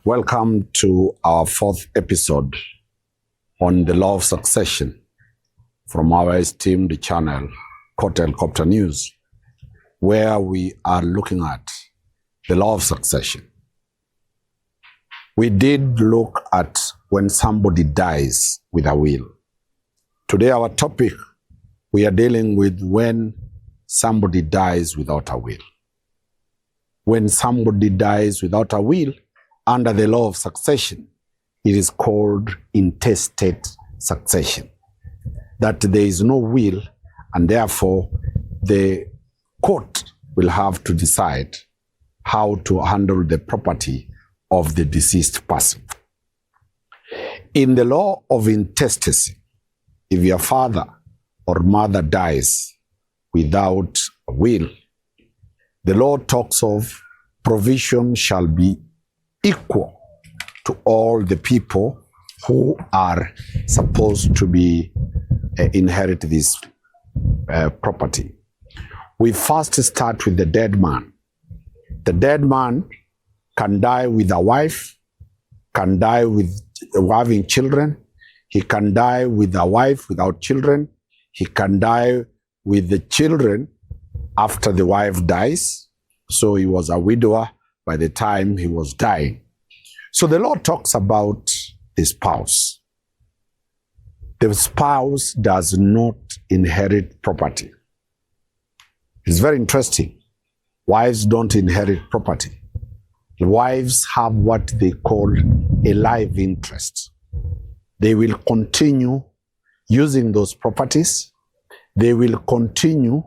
Welcome to our fourth episode on the law of succession from our esteemed channel, Helicopter News, where we are looking at the law of succession. We did look at when somebody dies with a will. Today, our topic, we are dealing with when somebody dies without a will. When somebody dies without a will, under the law of succession, it is called intestate succession. That there is no will, and therefore the court will have to decide how to handle the property of the deceased person. In the law of intestacy, if your father or mother dies without a will, the law talks of provision shall be equal to all the people who are supposed to be inherit this property. We first start with the dead man. The dead man can die with a wife, can die with having children. He can die with a wife without children. He can die with the children after the wife dies. So he was a widower by the time he was dying. So the law talks about the spouse. The spouse does not inherit property. It's very interesting. Wives don't inherit property. Wives have what they call a life interest. They will continue using those properties. They will continue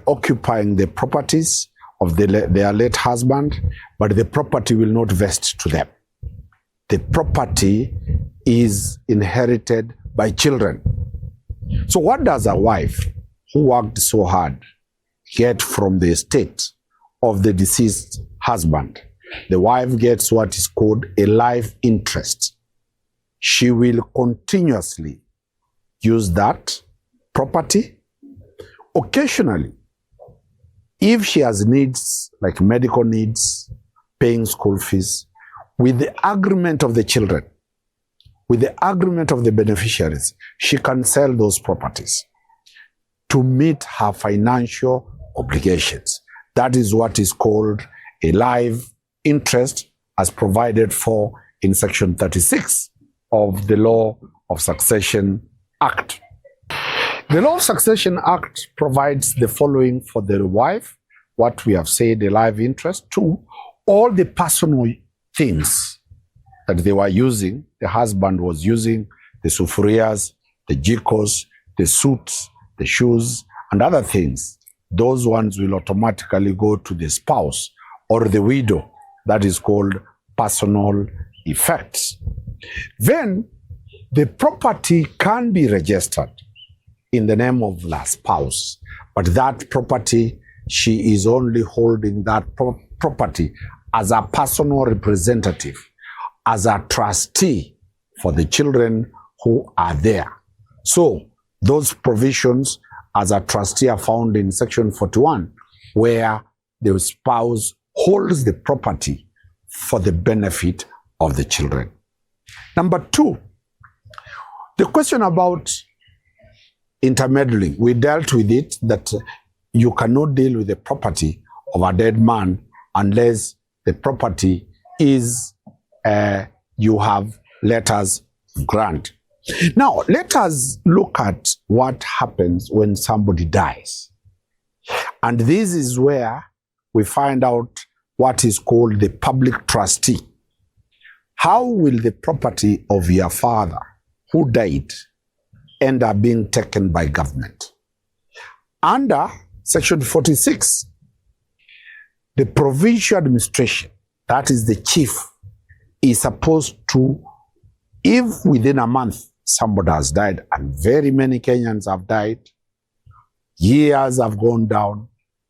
occupying the properties of their late husband, but the property will not vest to them. The property is inherited by children. So what does a wife who worked so hard get from the estate of the deceased husband? The wife gets what is called a life interest. She will continuously use that property. Occasionally, if she has needs, like medical needs, paying school fees, with the agreement of the children, with the agreement of the beneficiaries, she can sell those properties to meet her financial obligations. That is what is called a life interest, as provided for in Section 36 of the Law of Succession Act. The Law of Succession Act provides the following for the wife, what we have said, the life interest. 2, all the personal things that they were using, the husband was using, the sufurias, the jikos, the suits, the shoes, and other things. Those ones will automatically go to the spouse or the widow. That is called personal effects. Then the property can be registered in the name of the spouse, but that property, she is only holding that property as a personal representative, as a trustee for the children who are there. So those provisions as a trustee are found in Section 41, where the spouse holds the property for the benefit of the children. Number 2, the question about intermeddling. We dealt with it, that you cannot deal with the property of a dead man unless the property is, you have letters of grant. Now, let us look at what happens when somebody dies. And this is where we find out what is called the public trustee. How will the property of your father who died end up being taken by government? Under Section 46, the provincial administration, that is the chief, is supposed to, if within a month somebody has died, and very many Kenyans have died, years have gone down,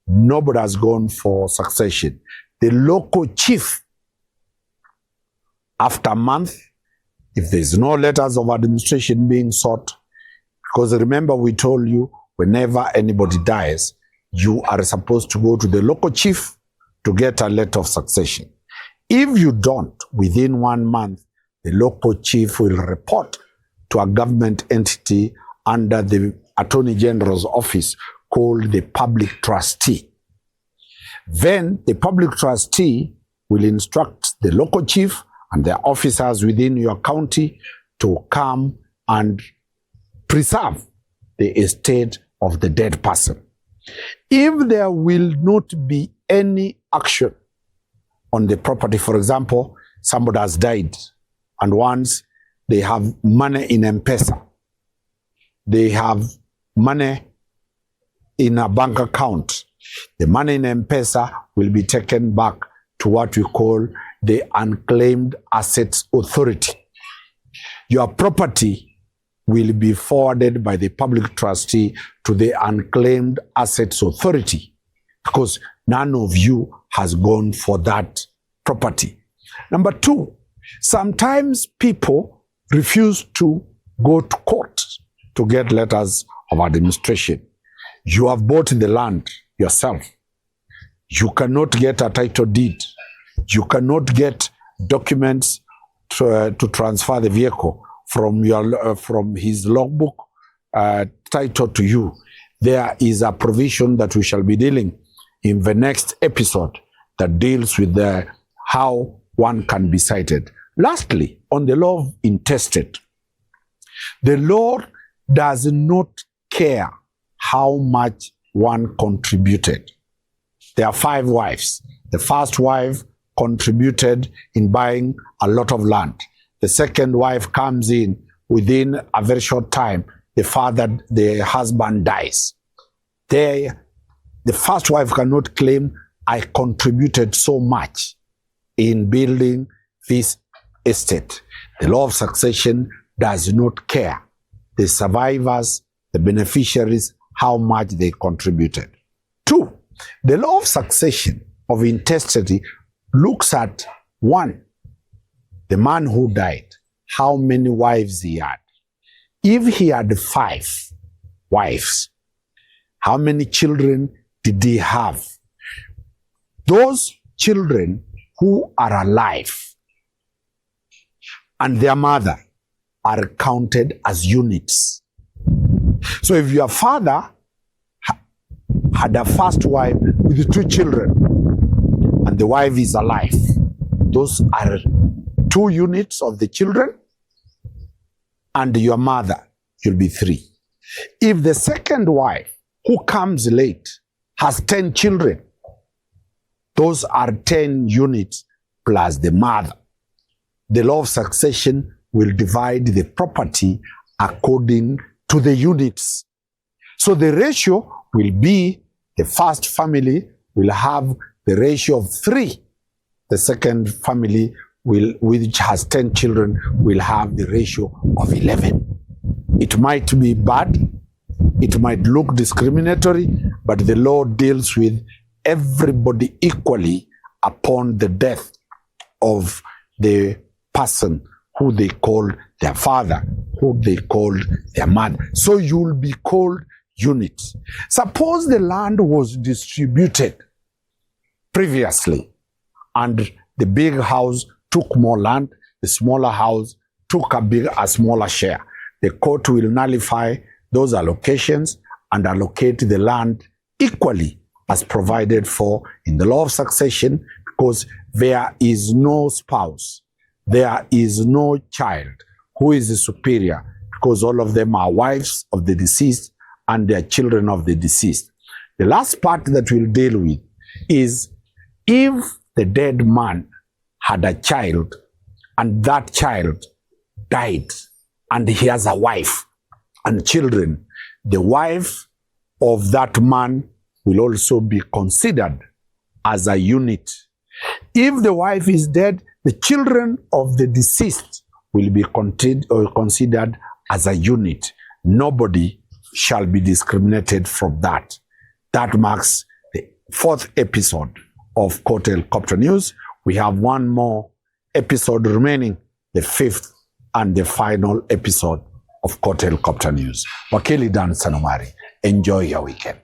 nobody has gone for succession, the local chief, after a month, if there's no letters of administration being sought, because remember we told you, whenever anybody dies, you are supposed to go to the local chief to get a letter of succession. If you don't, within 1 month, the local chief will report to a government entity under the Attorney General's office called the public trustee. Then the public trustee will instruct the local chief and their officers within your county to come and preserve the estate of the dead person. If there will not be any action on the property, for example, somebody has died, and once they have money in M-Pesa, they have money in a bank account, the money in M-Pesa will be taken back to what we call the Unclaimed Assets Authority. Your property will be forwarded by the public trustee to the Unclaimed Assets Authority because none of you has gone for that property. Number two, sometimes people refuse to go to court to get letters of administration. You have bought the land yourself. You cannot get a title deed. You cannot get documents to transfer the vehicle from his logbook title to you. There is a provision that we shall be dealing in the next episode that deals with how one can be cited. Lastly, on the law of intestate, the law does not care how much one contributed. There are 5 wives. The first wife contributed in buying a lot of land. The second wife comes in within a very short time. The husband dies. The first wife cannot claim, I contributed so much in building this estate. The law of succession does not care. The survivors, the beneficiaries, how much they contributed. 2, the law of succession of intestacy looks at 1, the man who died, how many wives he had. If he had 5 wives, how many children did he have? Those children who are alive and their mother are counted as units. So if your father had a first wife with 2 children and the wife is alive, those are 2 units of the children, and your mother, you'll be 3. If the second wife, who comes late, has 10 children, those are 10 units plus the mother. The law of succession will divide the property according to the units. So the ratio will be, the first family will have the ratio of 3. The second family, which has 10 children, will have the ratio of 11. It might be bad, it might look discriminatory, but the law deals with everybody equally upon the death of the person who they called their father, who they called their mother. So you'll be called units. Suppose the land was distributed previously and the big house took more land, the smaller house took a smaller share. The court will nullify those allocations and allocate the land equally as provided for in the law of succession, because there is no spouse, there is no child who is superior, because all of them are wives of the deceased and their children of the deceased. The last part that we'll deal with is if the dead man had a child and that child died and he has a wife and children, the wife of that man will also be considered as a unit. If the wife is dead, the children of the deceased will be considered as a unit. Nobody shall be discriminated from that. That marks the 4th episode of Court Helicopter News. We have one more episode remaining, the 5th and the final episode of Court Helicopter News. Wakili Danstan Omari, enjoy your weekend.